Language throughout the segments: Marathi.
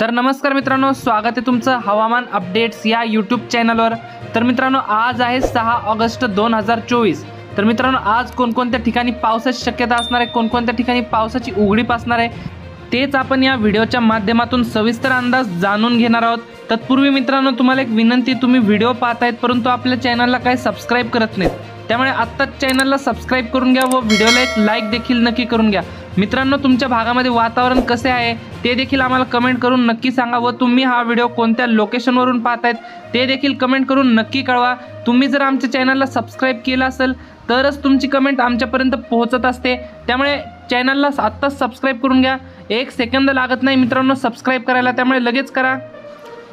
तर नमस्कार मित्रांनो, स्वागत आहे तुमचं हवामान अपडेट्स या यूट्यूब चॅनलवर। तर मित्रांनो, आज आहे 6 ऑगस्ट 2024। तर मित्रांनो, आज कोणकोणत्या ठिकाणी पावसाची शक्यता असणार आहे, कोणकोणत्या ठिकाणी पावसाची उघडीप असणार आहे, तेच आपण या व्हिडिओच्या माध्यमातून सविस्तर अंदाज जाणून घेणार आहोत। तत्पूर्वी मित्रांनो, तुम्हाला एक विनंती, तुम्ही व्हिडिओ पाहतायत परंतु आपल्या चॅनलला काही सबस्क्राइब करत नाहीत, त्यामुळे आत्ताच चॅनलला सबस्क्राइब करून घ्या व व्हिडिओला एक लाईक देखील नक्की करून घ्या। मित्रांनो, तुमच्या भागामध्ये वातावरण कसे आहे ते देखील आम्हाला कमेंट करून नक्की सांगा व तुम्ही हा व्हिडिओ कोणत्या लोकेशनवरून पाहतायत ते देखील कमेंट करून नक्की कळवा। तुम्ही जर आमच्या चॅनलला सबस्क्राइब केलं असेल तरच तुमची कमेंट आमच्यापर्यंत पोहोचत असते, त्यामुळे चॅनलला आत्ताच सबस्क्राइब करून घ्या। 1 सेकंद लागत नाही मित्रांनो सबस्क्राइब करायला, त्यामुळे लगेच करा।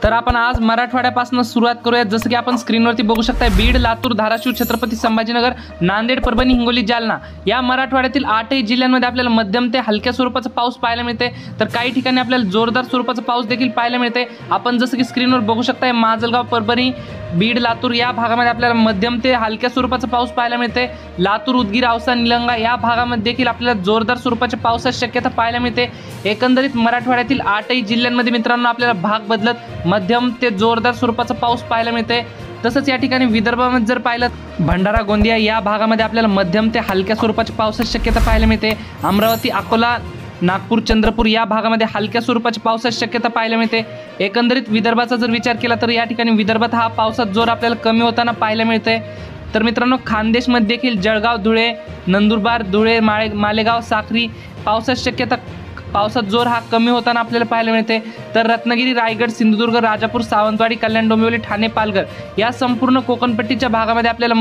तर आपण आज मराठवाड्यापासून सुरुवात करूया। जसं की आपण स्क्रीनवरती बघू शकता, बीड, लातूर, धाराशिव, छत्रपती संभाजीनगर, नांदेड, परभणी, हिंगोली, जालना या मराठवाड्यातील 8ही जिल्ह्यांमध्ये आपल्याला मध्यम ते हलक्या स्वरूपाचा पाऊस पाहायला मिळते। तर काही ठिकाणी आपल्याला जोरदार स्वरूपाचा पाऊस देखील पाहायला मिळते। आपण जसं की स्क्रीनवर बघू शकता, माजलगाव, परभणी, बीड, लातूर या भागामध्ये आपल्याला मध्यम ते हलक्या स्वरूपाचा पाऊस पाहायला मिळते। लातूर, उदगीर, औसा, निलंगा या भागामध्ये देखील आपल्याला जोरदार स्वरूपाच्या पावसाची शक्यता पाहायला मिळते। एकंदरीत मराठवाड्यातील 8ही जिल्ह्यांमध्ये मित्रांनो आपल्याला भाग बदलत मध्यम ते जोरदार स्वरूपाचा पाऊस पाहायला मिळते। तसंच या ठिकाणी विदर्भामध्ये जर पाहिलं, भंडारा, गोंदिया या भागामध्ये आपल्याला मध्यम ते हलक्या स्वरूपाची पावसाची शक्यता पाहायला मिळते। अमरावती, अकोला, नागपूर, चंद्रपूर या भागामध्ये हलक्या स्वरूपाची पावसाची शक्यता पाहायला मिळते। एकंदरीत विदर्भाचा जर विचार केला तर या ठिकाणी विदर्भात हा पावसाचा जोर आपल्याला कमी होताना पाहायला मिळते। तर मित्रांनो, खानदेशमध्ये देखील जळगाव, धुळे, नंदुरबार, धुळे, मालेगाव, साक्री पावसाची शक्यता, पावसाचा जोर हा कमी होताना आपल्याला पाहायला मिळते। तर रत्नागिरी, रायगड, सिंधुदुर्ग, राजापूर, सावंतवाडी, कल्याण, डोंबिवली, ठाणे, पालघर या संपूर्ण कोकणपट्टीच्या भागामध्ये आपल्याला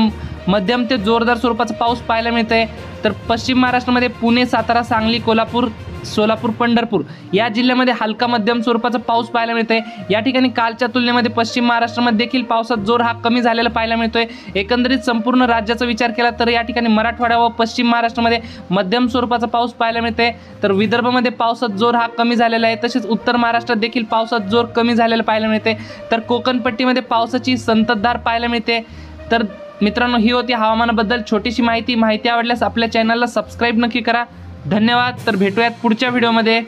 मध्यम ते जोरदार स्वरूपाचा पाऊस पाहायला मिळते। तर पश्चिम महाराष्ट्रामध्ये पुणे, सातारा, सांगली, कोल्हापूर, सोलापूर, पंढरपूर या जिल्ह्यामध्ये हलका मध्यम स्वरूपाचा पाऊस पाहायला मिळते। या ठिकाणी कालच्या तुलनेमध्ये पश्चिम महाराष्ट्रामध्ये देखील पावसाचा जोर हा कमी झालेला पाहायला मिळतोय। एकंदरीत संपूर्ण राज्याचा विचार केला तर या ठिकाणी मराठवाडा व पश्चिम महाराष्ट्रामध्ये मध्यम स्वरूपाचा पाऊस पाहायला मिळते। तर विदर्भामध्ये पावसाचा जोर हा कमी झालेला आहे, तसेच उत्तर महाराष्ट्रात देखील पावसाचा जोर कमी झालेला पाहायला मिळते। तर कोकणपट्टीमध्ये पावसाची संततधार पाहायला मिळते। तर मित्रांनो, ही होती हवामानाबद्दल छोटीशी माहिती आवडल्यास आपल्या चॅनलला सबस्क्राइब नक्की करा। धन्यवाद। तर भेटूयात पुढच्या व्हिडिओमध्ये।